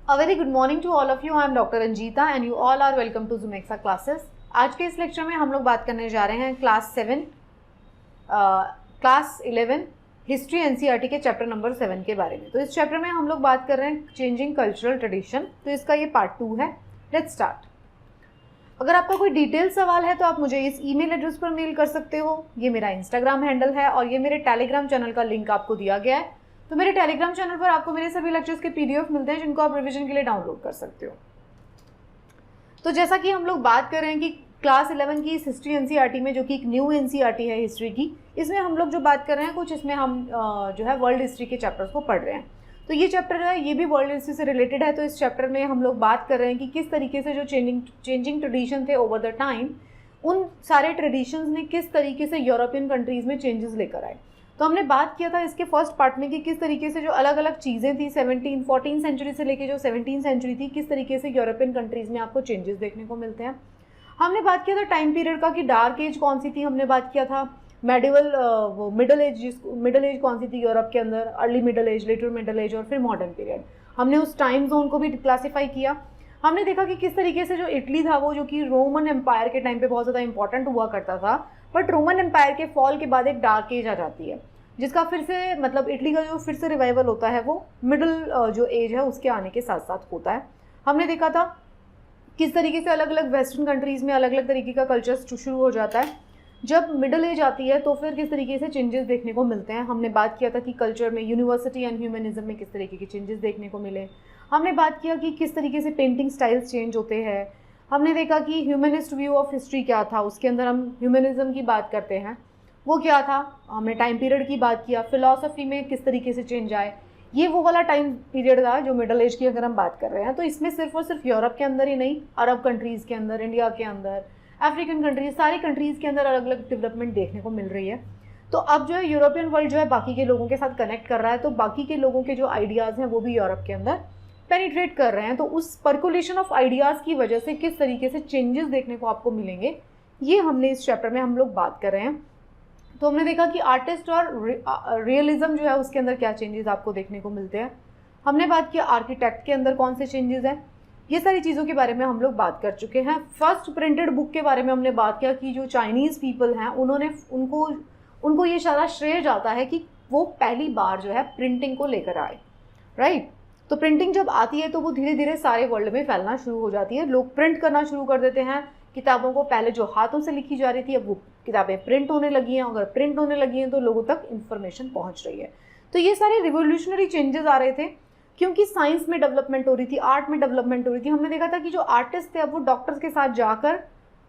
A very good morning to all of you. I am Dr. Anjita and you all are welcome to Zumexa classes. आज के इस lecture में हम लोग बात करने जा रहे हैं क्लास 11 हिस्ट्री एनसीईआरटी के चैप्टर नंबर 7 के बारे में। तो इस चैप्टर में हम लोग बात कर रहे हैं चेंजिंग कल्चरल ट्रेडिशन। तो इसका ये पार्ट 2 है। Let's start. अगर आपका कोई डिटेल सवाल है तो आप मुझे इस ईमेल एड्रेस पर मेल कर सकते हो। ये मेरा इंस्टाग्राम हैंडल है और ये मेरे टेलीग्राम चैनल का लिंक आपको दिया गया है। तो मेरे टेलीग्राम चैनल पर आपको मेरे सभी लेक्चर्स के पीडीएफ मिलते हैं जिनको आप रिवीजन के लिए डाउनलोड कर सकते हो। तो जैसा कि हम लोग बात कर रहे हैं कि क्लास 11 की इस हिस्ट्री एनसीईआरटी में, जो कि एक न्यू एनसीईआरटी है हिस्ट्री की, इसमें हम लोग जो बात कर रहे हैं कुछ इसमें हम जो है वर्ल्ड हिस्ट्री के चैप्टर्स को पढ़ रहे हैं। तो ये चैप्टर है, ये भी वर्ल्ड हिस्ट्री से रिलेटेड है। तो इस चैप्टर में हम लोग बात कर रहे हैं कि किस तरीके से जो चेंजिंग ट्रेडिशन थे ओवर द टाइम, उन सारे ट्रेडिशंस ने किस तरीके से यूरोपियन कंट्रीज़ में चेंजेस लेकर आए। तो हमने बात किया था इसके फर्स्ट पार्ट में कि किस तरीके से जो अलग अलग चीज़ें थी 14 सेंचुरी से लेके जो 17 सेंचुरी थी, किस तरीके से यूरोपियन कंट्रीज़ में आपको चेंजेस देखने को मिलते हैं। हमने बात किया था टाइम पीरियड का कि डार्क एज कौन सी थी। हमने बात किया था मिडल एज कौन सी थी यूरोप के अंदर, early middle age, later middle age और फिर मॉडर्न पीरियड। हमने उस टाइम जोन को भी क्लासीफाई किया। हमने देखा कि किस तरीके से जो इटली था वो, जो कि रोमन एम्पायर के टाइम पे बहुत ज़्यादा इंपॉर्टेंट हुआ करता था, बट रोमन एम्पायर के फॉल के बाद एक डार्क एज आ जाती है, जिसका फिर से मतलब इटली का जो फिर से रिवाइवल होता है वो मिडल जो एज है उसके आने के साथ साथ होता है। हमने देखा था किस तरीके से अलग अलग वेस्टर्न कंट्रीज़ में अलग अलग तरीके का कल्चर शुरू हो जाता है। जब मिडल एज आती है तो फिर किस तरीके से चेंजेस देखने को मिलते हैं। हमने बात किया था कि कल्चर में यूनिवर्सिटी एंड ह्यूमनिज्म में किस तरीके के चेंजेस देखने को मिले। हमने बात किया कि किस तरीके से पेंटिंग स्टाइल्स चेंज होते हैं। हमने देखा कि ह्यूमनिस्ट व्यू ऑफ हिस्ट्री क्या था, उसके अंदर हम ह्यूमनिज्म की बात करते हैं, वो क्या था। हमने टाइम पीरियड की बात किया, फिलॉसफी में किस तरीके से चेंज आए। ये वो वाला टाइम पीरियड था जो मिडल एज की अगर हम बात कर रहे हैं। तो इसमें सिर्फ और सिर्फ यूरोप के अंदर ही नहीं, अरब कंट्रीज़ के अंदर, इंडिया के अंदर, अफ्रीकन कंट्रीज, सारी कंट्रीज़ के अंदर अलग अलग डेवलपमेंट देखने को मिल रही है। तो अब जो है यूरोपियन वर्ल्ड जो है बाकी के लोगों के साथ कनेक्ट कर रहा है, तो बाकी के लोगों के जो आइडियाज़ हैं वो भी यूरोप के अंदर पेनिट्रेट कर रहे हैं। तो उस पर्कुलेशन ऑफ आइडियाज़ की वजह से किस तरीके से चेंजेस देखने को आपको मिलेंगे, ये हमने इस चैप्टर में हम लोग बात कर रहे हैं। तो हमने देखा कि आर्टिस्ट और रियलिज्म जो है उसके अंदर क्या चेंजेस आपको देखने को मिलते हैं। हमने बात किया आर्किटेक्ट के अंदर कौन से चेंजेस हैं। ये सारी चीज़ों के बारे में हम लोग बात कर चुके हैं। फर्स्ट प्रिंटेड बुक के बारे में हमने बात किया कि जो चाइनीज़ पीपल हैं उन्होंने उनको ये सारा श्रेय जाता है कि वो पहली बार जो है प्रिंटिंग को लेकर आए, राइट। तो प्रिंटिंग जब आती है तो वो धीरे धीरे सारे वर्ल्ड में फैलना शुरू हो जाती है। लोग प्रिंट करना शुरू कर देते हैं किताबों को। पहले जो हाथों से लिखी जा रही थी, अब वो किताबें प्रिंट होने लगी हैं। अगर प्रिंट होने लगी हैं तो लोगों तक इन्फॉर्मेशन पहुंच रही है। तो ये सारे रिवोल्यूशनरी चेंजेस आ रहे थे क्योंकि साइंस में डेवलपमेंट हो रही थी, आर्ट में डेवलपमेंट हो रही थी। हमने देखा था कि जो आर्टिस्ट थे अब वो डॉक्टर्स के साथ जाकर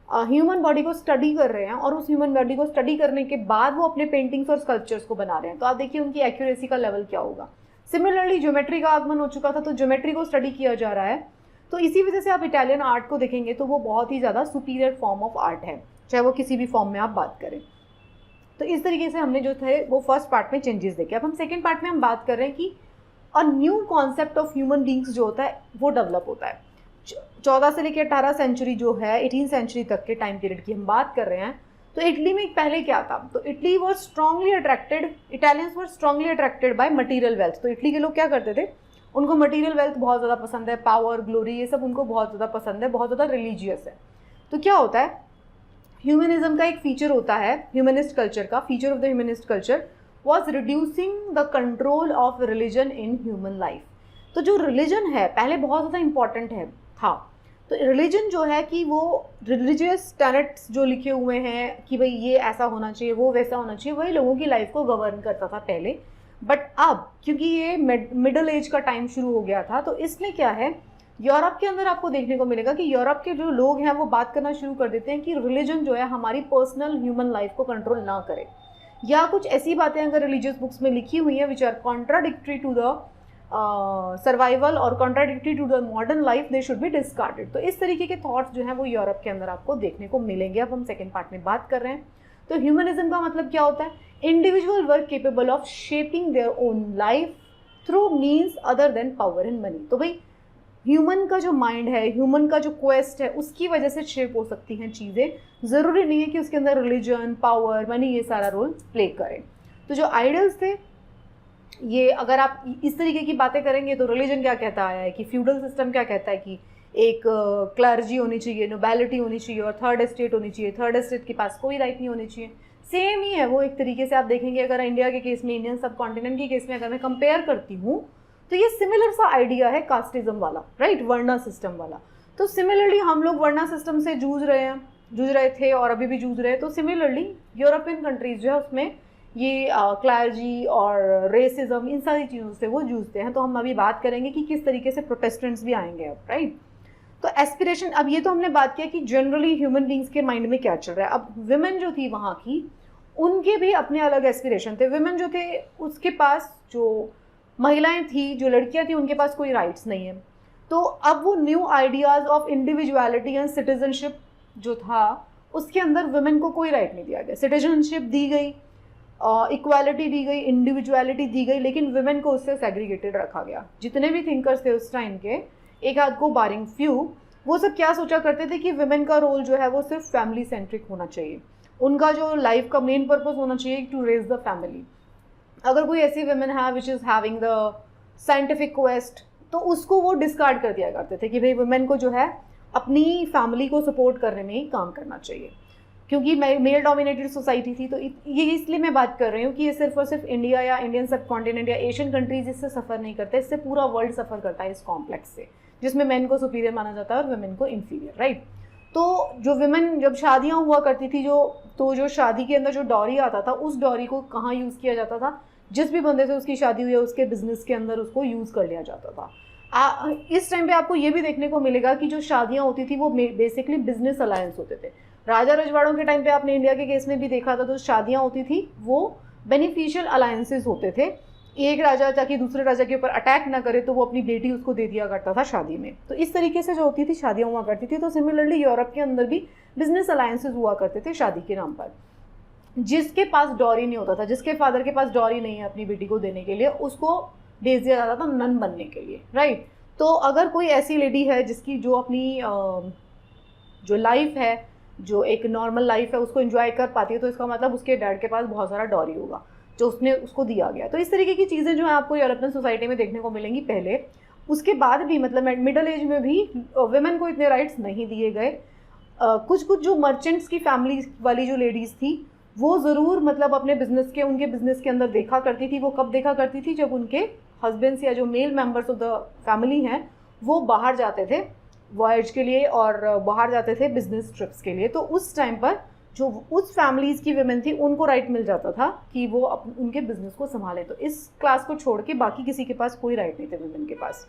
ह्यूमन बॉडी को स्टडी कर रहे हैं और उस ह्यूमन बॉडी को स्टडी करने के बाद वो अपने पेंटिंग्स और स्कल्पचर्स को बना रहे हैं। तो आप देखिए उनकी एक्यूरेसी का लेवल क्या होगा। सिमिलरली ज्योमेट्री का आगमन हो चुका था, तो ज्योमेट्री को स्टडी किया जा रहा है। तो इसी वजह से आप इटालियन आर्ट को देखेंगे तो वो बहुत ही ज़्यादा सुपीरियर फॉर्म ऑफ आर्ट है, चाहे वो किसी भी फॉर्म में आप बात करें। तो इस तरीके से हमने जो थे वो फर्स्ट पार्ट में चेंजेस देखे। अब हम सेकेंड पार्ट में हम बात कर रहे हैं कि a new concept of human beings जो होता है वो डेवलप होता है। 14 से लेकर 18 सेंचुरी जो है, 18 सेंचुरी तक के टाइम पीरियड की हम बात कर रहे हैं। तो इटली में पहले क्या था, तो Italy was strongly attracted, Italians were strongly attracted by material wealth. तो इटली के लोग क्या करते थे, उनको मटीरियल वेल्थ बहुत ज़्यादा पसंद है, पावर, ग्लोरी, ये सब उनको बहुत ज़्यादा पसंद है, बहुत ज़्यादा रिलीजियस है। तो क्या होता है, ह्यूमनिज्म का एक फीचर होता है, ह्यूमनिस्ट कल्चर का feature of the humanist culture was reducing the control of religion in human life. तो जो रिलीजन है पहले बहुत ज़्यादा इंपॉर्टेंट था। तो रिलीजन जो है कि वो रिलीजियस टेनेट्स जो लिखे हुए हैं कि भाई ये ऐसा होना चाहिए, वो वैसा होना चाहिए, वही लोगों की लाइफ को गवर्न करता था पहले। बट अब क्योंकि ये मिडल एज का टाइम शुरू हो गया था, तो इसमें क्या है, यूरोप के अंदर आपको देखने को मिलेगा कि यूरोप के जो लोग हैं वो बात करना शुरू कर देते हैं कि रिलीजन जो है हमारी पर्सनल ह्यूमन लाइफ को कंट्रोल ना करे, या कुछ ऐसी बातें अगर रिलीजियस बुक्स में लिखी हुई हैं which are contradictory to the survival और contradictory to the modern life, they should be discarded. तो इस तरीके के थॉट्स जो हैं वो यूरोप के अंदर आपको देखने को मिलेंगे। अब हम सेकेंड पार्ट में बात कर रहे हैं। तो ह्यूमनिज्म का मतलब क्या होता है, individual work capable of shaping their own life through means other than power and money. तो भाई ह्यूमन का जो माइंड है, ह्यूमन का जो क्वेस्ट है, उसकी वजह से शेप हो सकती हैं चीज़ें। ज़रूरी नहीं है कि उसके अंदर रिलीजन, पावर, मनी ये सारा रोल प्ले करे। तो जो आइडल्स थे ये अगर आप इस तरीके की बातें करेंगे तो रिलीजन क्या कहता आया है कि फ्यूडल सिस्टम क्या कहता है कि एक क्लर्जी होनी चाहिए, नोबैलिटी होनी चाहिए और थर्ड एस्टेट होनी चाहिए, थर्ड एस्टेट के पास कोई राइट नहीं होनी चाहिए। सेम ही है वो एक तरीके से। आप देखेंगे अगर इंडिया के केस में, इंडियन सब कॉन्टिनेंट के केस में अगर मैं कंपेयर करती हूँ तो ये सिमिलर सा आइडिया है कास्टिज्म वाला, राइट, वर्णा सिस्टम वाला। तो सिमिलरली हम लोग वर्णा सिस्टम से जूझ रहे थे और अभी भी जूझ रहे हैं। तो सिमिलरली यूरोपियन कंट्रीज जो है उसमें ये क्लर्जी और रेसिज्म, इन सारी चीज़ों से वो जूझते हैं। तो हम अभी बात करेंगे कि किस तरीके से प्रोटेस्टेंट्स भी आएंगे अब, राइट। तो एस्पिरेशन, अब ये तो हमने बात किया कि जनरली ह्यूमन बींग्स के माइंड में क्या चल रहा है। अब विमेन जो थी वहाँ की, उनके भी अपने अलग एस्पिरेशन थे। विमेन जो थे उसके पास, जो महिलाएं थी, जो लड़कियां थी, उनके पास कोई राइट्स नहीं है। तो अब वो new ideas of individuality and citizenship जो था उसके अंदर वुमेन को कोई राइट नहीं दिया गया। सिटीजनशिप दी गई, इक्वालिटी दी गई, इंडिविजुअलिटी दी गई, लेकिन वुमेन को उससे सेग्रीगेटेड रखा गया। जितने भी थिंकर्स थे उस टाइम के, एक आध को बारिंग फ्यू, वो सब क्या सोचा करते थे कि वुमेन का रोल जो है वो सिर्फ फैमिली सेंट्रिक होना चाहिए। उनका जो लाइफ का मेन पर्पस होना चाहिए टू रेज द फैमिली। अगर कोई ऐसी वुमेन है which is having the scientific quest, तो उसको वो डिस्कार्ड कर दिया करते थे कि भाई वुमेन को जो है अपनी फैमिली को सपोर्ट करने में ही काम करना चाहिए, क्योंकि मेल डोमिनेटेड सोसाइटी थी। तो ये इसलिए मैं बात कर रही हूँ कि ये सिर्फ और सिर्फ इंडिया या इंडियन सब कॉन्टिनेंट या एशियन कंट्रीज इससे सफ़र नहीं करते, इससे पूरा वर्ल्ड सफ़र करता है इस कॉम्प्लेक्स से, जिसमें मेन को सुपीरियर माना जाता है और वुमेन को इन्फीरियर, राइट। तो जो वुमेन, जब शादियाँ हुआ करती थी, जो शादी के अंदर जो डॉरी आता था, उस डॉरी को कहाँ यूज़ किया जाता था? जिस भी बंदे से उसकी शादी हुई है उसके बिजनेस के अंदर उसको यूज़ कर लिया जाता था। इस टाइम पे आपको ये भी देखने को मिलेगा कि जो शादियाँ होती थी वो बेसिकली बिजनेस अलायंस होते थे। राजा रजवाड़ों के टाइम पे आपने इंडिया के केस में भी देखा था, तो शादियाँ होती थी वो बेनिफिशियल अलायंसेस होते थे। एक राजा ताकि दूसरे राजा के ऊपर अटैक ना करे तो वो अपनी बेटी उसको दे दिया करता था शादी में। तो इस तरीके से जो होती थी शादियाँ हुआ करती थी। तो सिमिलरली यूरोप के अंदर भी बिजनेस अलायंसेस हुआ करते थे शादी के नाम पर। जिसके पास डॉरी नहीं होता था, जिसके फादर के पास डॉरी नहीं है अपनी बेटी को देने के लिए, उसको भेज दिया जाता था नन बनने के लिए, राइट। तो अगर कोई ऐसी लेडी है जिसकी जो अपनी जो लाइफ है, जो एक नॉर्मल लाइफ है, उसको एंजॉय कर पाती है, तो इसका मतलब उसके डैड के पास बहुत सारा डॉरी होगा जो उसने उसको दिया गया। तो इस तरीके की चीज़ें जो है आपको यूरोपियन सोसाइटी में देखने को मिलेंगी पहले। उसके बाद भी मतलब मिडिल एज में भी वुमेन को इतने राइट्स नहीं दिए गए। कुछ जो मर्चेंट्स की फैमिली वाली जो लेडीज़ थी वो ज़रूर मतलब अपने उनके बिज़नेस के अंदर देखा करती थी। वो कब देखा करती थी? जब उनके हस्बैंड्स या जो male members of the family हैं वो बाहर जाते थे वॉयज के लिए और बाहर जाते थे बिजनेस ट्रिप्स के लिए। तो उस टाइम पर जो उस फैमिलीज़ की विमेन थी उनको राइट मिल जाता था कि वो उनके बिजनेस को संभालें। तो इस क्लास को छोड़ के बाकी किसी के पास कोई राइट नहीं थे विमेन के पास।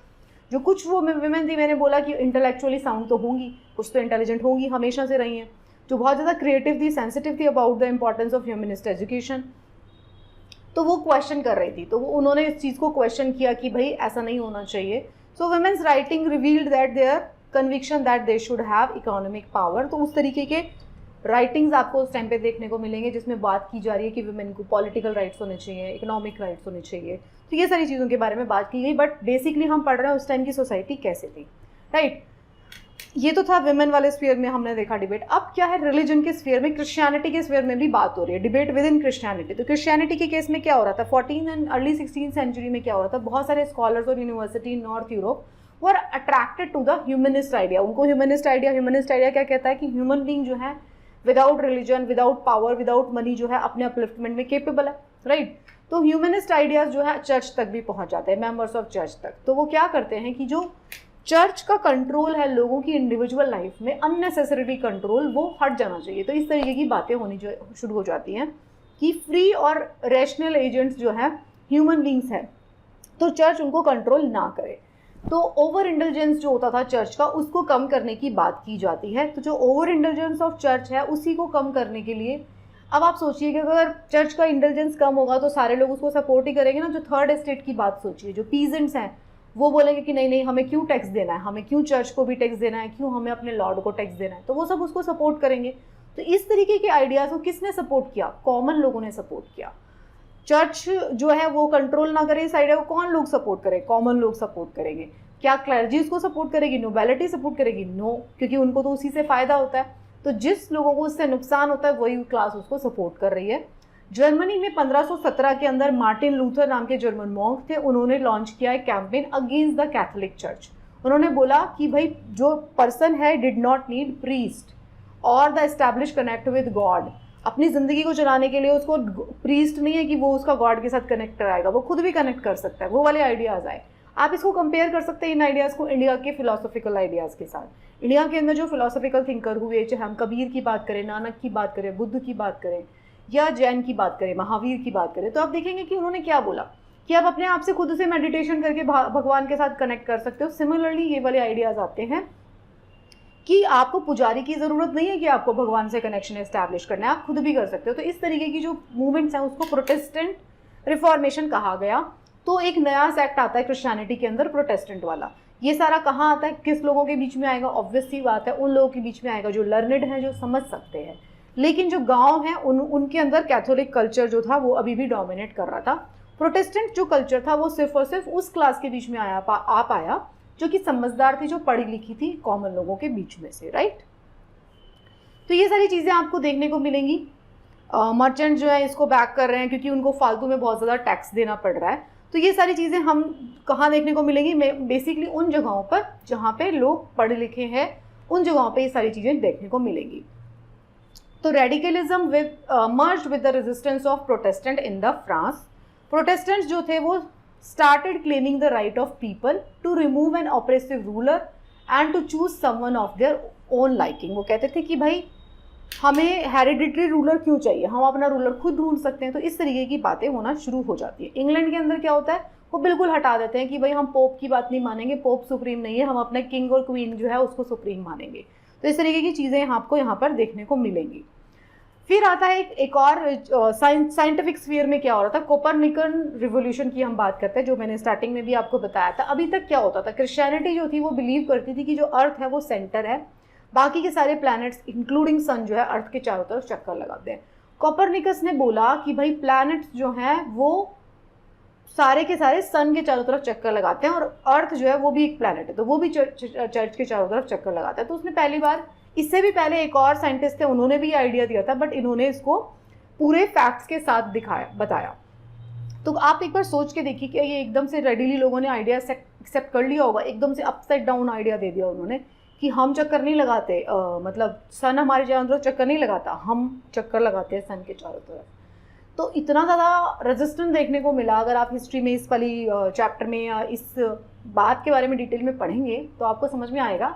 जो कुछ वो विमेन थी, मैंने बोला कि इंटेलेक्चुअली साउंड तो होंगी, कुछ तो इंटेलिजेंट होंगी, हमेशा से रही हैं, जो बहुत ज़्यादा क्रिएटिव थी, सेंसिटिव थी about the importance of humanist education. तो वो क्वेश्चन कर रही थी, तो उन्होंने इस चीज़ को क्वेश्चन किया कि भाई ऐसा नहीं होना चाहिए। So women's writing revealed that their conviction that they should have economic power. तो उस तरीके के राइटिंग्स आपको उस टाइम पे देखने को मिलेंगे जिसमें बात की जा रही है कि वुमेन को पॉलिटिकल राइट्स होने चाहिए, इकोनॉमिक राइट्स होने चाहिए। तो ये सारी चीज़ों के बारे में बात की गई। बट बेसिकली हम पढ़ रहे हैं उस टाइम की सोसाइटी कैसे थी, राइट। ये तो था विमेन वाले स्फीयर में हमने देखा डिबेट। अब क्या है रिलीजन के स्फीयर में, क्रिश्चियनिटी के स्फीयर में भी बात हो रही है, डिबेट विद इन क्रिश्चियनिटी। तो क्रिश्चियनिटी के केस में क्या हो रहा था, 14 एंड अर्ली 16 सेंचुरी में क्या हो रहा था, बहुत सारे स्कॉलर्स और university in north Europe were attracted to the humanist idea. उनको ह्यूमनिस्ट आइडिया क्या कहता है कि ह्यूमन बीइंग जो है without religion, without power, without money जो है अपने अपलिफ्टमेंट में केपेबल है, राइट। तो ह्यूमनिस्ट आइडियाज जो है चर्च तक भी पहुंच जाते हैं, मेंबर्स ऑफ चर्च तक। तो वो क्या करते हैं कि जो चर्च का कंट्रोल है लोगों की इंडिविजुअल लाइफ में, अननेसेसरी कंट्रोल, वो हट जाना चाहिए। तो इस तरीके की बातें होनी जो शुरू हो जाती हैं कि फ्री और रैशनल एजेंट्स जो है ह्यूमन बींग्स हैं, तो चर्च उनको कंट्रोल ना करे। तो ओवर इंटेलिजेंस जो होता था चर्च का, उसको कम करने की बात की जाती है। तो जो ओवर इंटेलिजेंस ऑफ चर्च है उसी को कम करने के लिए, अब आप सोचिए कि अगर चर्च का इंटेलिजेंस कम होगा तो सारे लोग उसको सपोर्ट ही करेंगे ना। जो थर्ड एस्टेट की बात सोचिए, जो पीजेंट्स हैं वो बोलेंगे कि नहीं नहीं हमें क्यों टैक्स देना है, हमें क्यों चर्च को भी टैक्स देना है, क्यों हमें अपने लॉर्ड को टैक्स देना है। तो वो सब उसको सपोर्ट करेंगे। तो इस तरीके के आइडियाज़ को किसने सपोर्ट किया? कॉमन लोगों ने सपोर्ट किया। चर्च जो है वो कंट्रोल ना करे इस आइडिया को, कौन लोग सपोर्ट करें? कॉमन लोग सपोर्ट करेंगे। क्या क्लर्जी उसको सपोर्ट करेगी? नोबेलिटी सपोर्ट करेगी? नो, क्योंकि उनको तो उसी से फ़ायदा होता है। तो जिस लोगों को उससे नुकसान होता है वही क्लास उसको सपोर्ट कर रही है। जर्मनी में 1517 के अंदर मार्टिन लूथर नाम के जर्मन मॉन्क थे, उन्होंने लॉन्च किया है campaign against the Catholic church. उन्होंने बोला कि भाई जो पर्सन है डिड नॉट नीड प्रीस्ट और the establish connect with God. अपनी ज़िंदगी को चलाने के लिए उसको प्रीस्ट नहीं है कि वो उसका गॉड के साथ कनेक्ट कराएगा, वो खुद भी कनेक्ट कर सकता है। वो वाले आइडियाज़ आए। आप इसको कंपेयर कर सकते हैं इन आइडियाज़ को इंडिया के फिलोसॉफिकल आइडियाज़ के साथ। इंडिया के अंदर जो फिलोसॉफिकल थिंकर हुए, चाहे हम कबीर की बात करें, नानक की बात करें, बुद्ध की बात करें या जैन की बात करें, महावीर की बात करें, तो आप देखेंगे कि उन्होंने क्या बोला कि आप अपने आप से खुद से मेडिटेशन करके भगवान के साथ कनेक्ट कर सकते हो। सिमिलरली ये वाले आइडियाज़ आते हैं कि आपको पुजारी की ज़रूरत नहीं है कि आपको भगवान से कनेक्शन एस्टैब्लिश करना है, आप खुद भी कर सकते हो। तो इस तरीके की जो मूवमेंट्स हैं उसको प्रोटेस्टेंट रिफॉर्मेशन कहा गया। तो एक नया सेक्ट आता है क्रिश्चियनिटी के अंदर, प्रोटेस्टेंट वाला। ये सारा कहाँ आता है, किस लोगों के बीच में आएगा? ऑब्वियस सी बात है, उन लोगों के बीच में आएगा जो लर्नेड हैं, जो समझ सकते हैं। लेकिन जो गांव हैं उनके अंदर कैथोलिक कल्चर जो था वो अभी भी डोमिनेट कर रहा था। प्रोटेस्टेंट जो कल्चर था वो सिर्फ और सिर्फ उस क्लास के बीच में आ पाया जो कि समझदार थी, जो पढ़ी लिखी थी, कॉमन लोगों के बीच में से, राइट। तो ये सारी चीज़ें आपको देखने को मिलेंगी। मर्चेंट जो है इसको बैक कर रहे हैं क्योंकि उनको फालतू में बहुत ज़्यादा टैक्स देना पड़ रहा है। तो ये सारी चीज़ें हम कहाँ देखने को मिलेंगी? बेसिकली उन जगहों पर जहाँ पे लोग पढ़े लिखे हैं, उन जगहों पे ये सारी चीज़ें देखने को मिलेंगी। तो radicalism merged with the resistance of Protestant in the France. Protestants जो थे वो started claiming the right of people to remove an oppressive ruler and to choose someone of their own liking। वो कहते थे कि भाई हमें हेरिडिटरी रूलर क्यों चाहिए, हम अपना रूलर खुद ढूंढ सकते हैं। तो इस तरीके की बातें होना शुरू हो जाती है। इंग्लैंड के अंदर क्या होता है, वो बिल्कुल हटा देते हैं कि भाई हम पोप की बात नहीं मानेंगे, पोप सुप्रीम नहीं है, हम अपने किंग और क्वीन जो है उसको सुप्रीम मानेंगे। तो इस तरीके की चीज़ें आपको यहाँ पर देखने को मिलेंगी। फिर आता है एक और साइंटिफिक स्फीयर में क्या हो रहा था, कोपरनिकन रिवोल्यूशन की हम बात करते हैं, जो मैंने स्टार्टिंग में भी आपको बताया था। अभी तक क्या होता था, क्रिश्चियनिटी जो थी वो बिलीव करती थी कि जो अर्थ है वो सेंटर है, बाकी के सारे प्लैनेट्स इंक्लूडिंग सन जो है अर्थ के चारों तरफ चक्कर लगाते हैं। कोपरनिकस ने बोला कि भाई प्लैनेट्स जो हैं वो सारे के सारे सन के चारों तरफ चक्कर लगाते हैं और अर्थ जो है वो भी एक प्लैनेट है, तो वो भी चर्च के चारों तरफ चक्कर लगाता है। तो उसने पहली बार, इससे भी पहले एक और साइंटिस्ट थे, उन्होंने भी आइडिया दिया था, बट इन्होंने इसको पूरे फैक्ट्स के साथ बताया। तो आप एक बार सोच के देखिए कि ये एकदम से रेडीली लोगों ने आइडिया एक्सेप्ट कर लिया होगा, एकदम से अपसाइड डाउन आइडिया दे दिया उन्होंने कि हम चक्कर नहीं लगाते, मतलब सन हमारे चारों तरफ चक्कर नहीं लगाता, हम चक्कर लगाते हैं सन के चारों तरफ। तो इतना ज़्यादा रेजिस्टेंस देखने को मिला। अगर आप हिस्ट्री में इस वाली चैप्टर में या इस बात के बारे में डिटेल में पढ़ेंगे तो आपको समझ में आएगा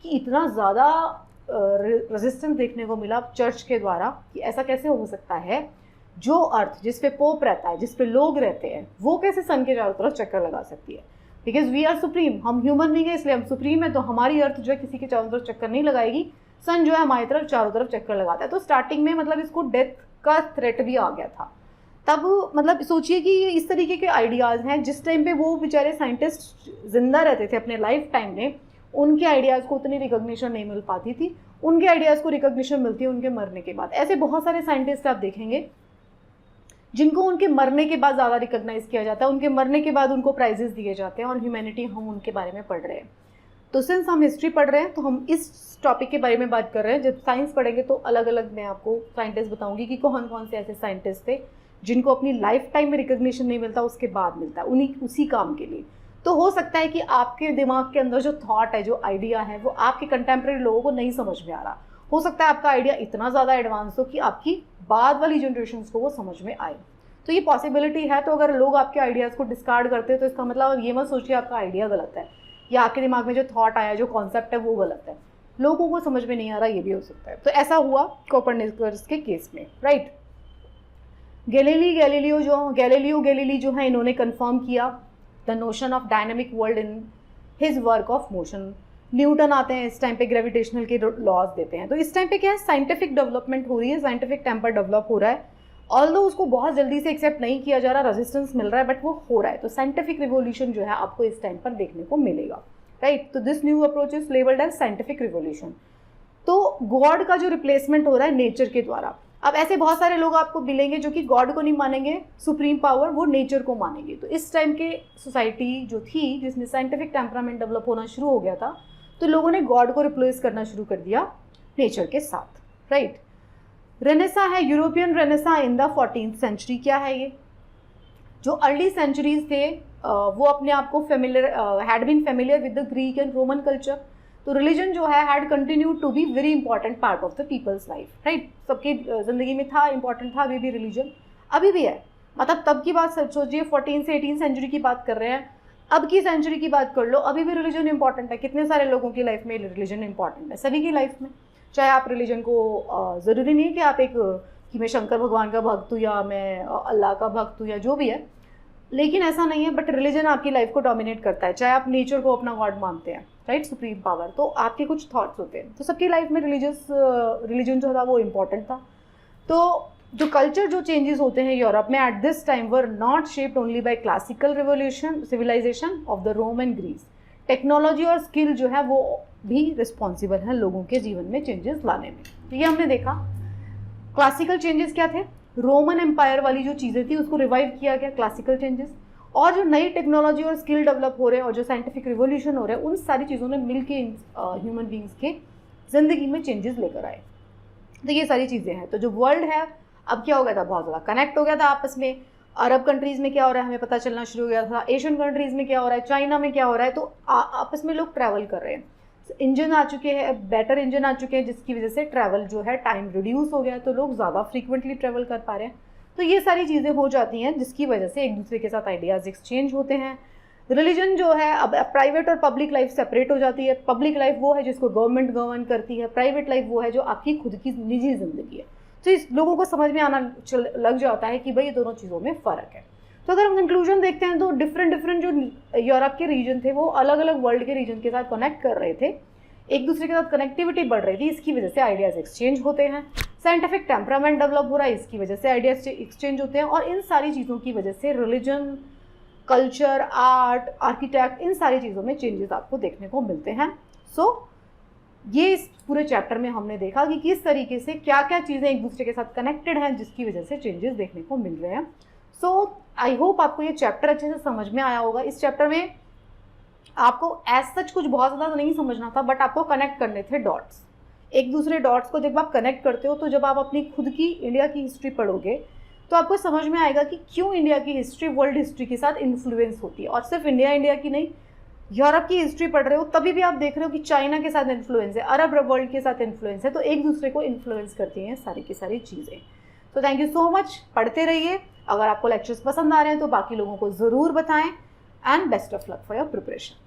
कि इतना ज़्यादा रेजिस्टेंस देखने को मिला चर्च के द्वारा कि ऐसा कैसे हो सकता है, जो अर्थ जिस पे पोप रहता है, जिस पे लोग रहते हैं, वो कैसे सन के चारों तरफ चक्कर लगा सकती है। बिकॉज वी आर सुप्रीम, हम ह्यूमन नहीं है इसलिए हम सुप्रीम है, तो हमारी अर्थ जो है किसी के चारों तरफ चक्कर नहीं लगाएगी, सन जो है हमारी तरफ चारों तरफ चक्कर लगाता है। तो स्टार्टिंग में मतलब इसको डेथ का थ्रेट भी आ गया था। तब मतलब सोचिए कि ये इस तरीके के आइडियाज़ हैं, जिस टाइम पे वो बेचारे साइंटिस्ट जिंदा रहते थे अपने लाइफ टाइम में, उनके आइडियाज़ को उतनी रिकॉग्निशन नहीं मिल पाती थी, उनके आइडियाज़ को रिकॉग्निशन मिलती है उनके मरने के बाद। ऐसे बहुत सारे साइंटिस्ट आप देखेंगे जिनको उनके मरने के बाद ज़्यादा रिकॉग्नाइज किया जाता है, उनके मरने के बाद उनको प्राइजेस दिए जाते हैं, और ह्यूमैनिटी हम उनके बारे में पढ़ रहे हैं। तो सिंस हम हिस्ट्री पढ़ रहे हैं तो हम इस टॉपिक के बारे में बात कर रहे हैं। जब साइंस पढ़ेंगे तो अलग अलग मैं आपको साइंटिस्ट बताऊंगी कि कौन कौन से ऐसे साइंटिस्ट थे जिनको अपनी लाइफ टाइम में रिकॉग्निशन नहीं मिलता, उसके बाद मिलता है उसी काम के लिए। तो हो सकता है कि आपके दिमाग के अंदर जो थॉट है, जो आइडिया है, वो आपके कंटेम्प्रेरी लोगों को नहीं समझ में आ रहा। हो सकता है आपका आइडिया इतना ज़्यादा एडवांस हो कि आपकी बाद वाली जनरेशन्स को वो समझ में आए। तो ये पॉसिबिलिटी है। तो अगर लोग आपके आइडियाज़ को डिस्कार्ड करते हैं तो इसका मतलब ये मत सोचिए आपका आइडिया गलत है या आपके दिमाग में जो थॉट आया, जो कॉन्सेप्ट है वो गलत है, लोगों को समझ में नहीं आ रहा, ये भी हो सकता है। तो ऐसा हुआ कोपरनिकस के केस में, राइट। गैलीलियो जो है इन्होंने कंफर्म किया the notion of dynamic world in his work of motion. Newton आते हैं इस टाइम पे, ग्रेविटेशनल के लॉज देते हैं। तो इस टाइम पे क्या है, साइंटिफिक डेवलपमेंट हो रही है, साइंटिफिक टेम्पर डेवलप हो रहा है। ऑल्दो उसको बहुत जल्दी से एक्सेप्ट नहीं किया जा रहा, रेजिस्टेंस मिल रहा है, बट वो हो रहा है। तो साइंटिफिक रिवोल्यूशन जो है आपको इस टाइम पर देखने को मिलेगा, राइट। तो this new approach is labelled as scientific revolution. तो गॉड का जो रिप्लेसमेंट हो रहा है नेचर के द्वारा। अब ऐसे बहुत सारे लोग आपको मिलेंगे जो कि गॉड को नहीं मानेंगे, सुप्रीम पावर, वो नेचर को मानेंगे। तो इस टाइम के सोसाइटी जो थी जिसमें साइंटिफिक टेम्परामेंट डेवलप होना शुरू हो गया था, तो लोगों ने गॉड को रिप्लेस करना शुरू कर दिया नेचर के साथ, राइट। रेनेसा है, European renaissance in the 14th century. क्या है ये? जो अर्ली सेंचुरीज थे वो अपने आप को had been familiar with the Greek and Roman culture. तो रिलीजन जो है had continued to be very important part of the people's life, right. सबकी ज़िंदगी में था, इंपॉर्टेंट था, अभी भी रिलीजन अभी भी है। मतलब तब की बात सोचिए, 14 से 18 सेंचुरी की बात कर रहे हैं, अब की सेंचुरी की बात कर लो, अभी भी रिलीजन इंपॉर्टेंट है। कितने सारे लोगों की लाइफ में रिलीजन इंपॉर्टेंट है, सभी की लाइफ में। चाहे आप रिलीजन को ज़रूरी नहीं है कि आप एक कि मैं शंकर भगवान का भक्त हूँ या मैं अल्लाह का भक्त हूँ या जो भी है, लेकिन ऐसा नहीं है। बट रिलीजन आपकी लाइफ को डोमिनेट करता है, चाहे आप नेचर को अपना गॉड मानते हैं, राइट, सुप्रीम पावर, तो आपके कुछ थॉट्स होते हैं। तो सबकी लाइफ में रिलीजन जो था वो इम्पॉर्टेंट था। तो जो कल्चर जो चेंजेस होते हैं यूरोप में at this time were not shaped only by classical revolution civilisation of the Rome and Greece. Technology और स्किल जो है वो भी रिस्पॉन्सिबल है लोगों के जीवन में चेंजेस लाने में। तो ये हमने देखा। क्लासिकल चेंजेस क्या थे? रोमन एम्पायर वाली जो चीज़ें थी उसको रिवाइव किया गया, क्लासिकल चेंजेस। और जो नई टेक्नोलॉजी और स्किल डेवलप हो रहे हैं और जो साइंटिफिक रिवोल्यूशन हो रहे हैं, उन सारी चीज़ों ने मिल के ह्यूमन बींग्स के ज़िंदगी में चेंजेस लेकर आए। तो ये सारी चीज़ें हैं। तो जो वर्ल्ड है अब क्या हो गया था, बहुत ज़्यादा कनेक्ट हो गया था आपस में। अरब कंट्रीज़ में क्या हो रहा है हमें पता चलना शुरू हो गया था, एशियन कंट्रीज़ में क्या हो रहा है, चाइना में क्या हो रहा है। तो आपस में लोग ट्रैवल कर रहे हैं, इंजन आ चुके हैं, बेटर इंजन आ चुके हैं, जिसकी वजह से ट्रैवल जो है टाइम रिड्यूस हो गया है, तो लोग ज़्यादा फ्रीक्वेंटली ट्रैवल कर पा रहे हैं। तो ये सारी चीज़ें हो जाती हैं जिसकी वजह से एक दूसरे के साथ आइडियाज़ एक्सचेंज होते हैं। रिलीजन जो है अब प्राइवेट और पब्लिक लाइफ सेपरेट हो जाती है। पब्लिक लाइफ वो है जिसको गवर्नमेंट गवर्न करती है, प्राइवेट लाइफ वो है जो आपकी खुद की निजी ज़िंदगी है। तो इस लोगों को समझ में आना लग जाता है कि भाई ये दोनों चीज़ों में फ़र्क है। तो अगर हम कंक्लूजन देखते हैं तो डिफरेंट जो यूरोप के रीजन थे वो अलग अलग वर्ल्ड के रीजन के साथ कनेक्ट कर रहे थे, एक दूसरे के साथ कनेक्टिविटी बढ़ रही थी, इसकी वजह से आइडियाज़ एक्सचेंज होते हैं। साइंटिफिक टेम्परामेंट डेवलप हो रहा है, इसकी वजह से आइडियाज एक्सचेंज होते हैं। और इन सारी चीज़ों की वजह से रिलीजन, कल्चर, आर्ट, आर्किटेक्ट, इन सारी चीज़ों में चेंजेस आपको देखने को मिलते हैं। ये इस पूरे चैप्टर में हमने देखा कि किस तरीके से क्या क्या चीज़ें एक दूसरे के साथ कनेक्टेड हैं जिसकी वजह से चेंजेस देखने को मिल रहे हैं। आई होप आपको ये चैप्टर अच्छे से समझ में आया होगा। इस चैप्टर में आपको एज सच कुछ बहुत ज़्यादा नहीं समझना था, बट आपको कनेक्ट करने थे डॉट्स। एक दूसरे डॉट्स को जब आप कनेक्ट करते हो तो जब आप अपनी खुद की इंडिया की हिस्ट्री पढ़ोगे तो आपको समझ में आएगा कि क्यों इंडिया की हिस्ट्री वर्ल्ड हिस्ट्री के साथ इन्फ्लुएंस होती है। और सिर्फ इंडिया की नहीं, यूरोप की हिस्ट्री पढ़ रहे हो तभी भी आप देख रहे हो कि चाइना के साथ इन्फ्लुएंस है, अरब वर्ल्ड के साथ इन्फ्लुएंस है। तो एक दूसरे को इन्फ्लुएंस करती हैं सारी की सारी चीज़ें। तो थैंक यू सो मच, पढ़ते रहिए। अगर आपको लेक्चर्स पसंद आ रहे हैं तो बाकी लोगों को ज़रूर बताएं and best of luck for your preparation.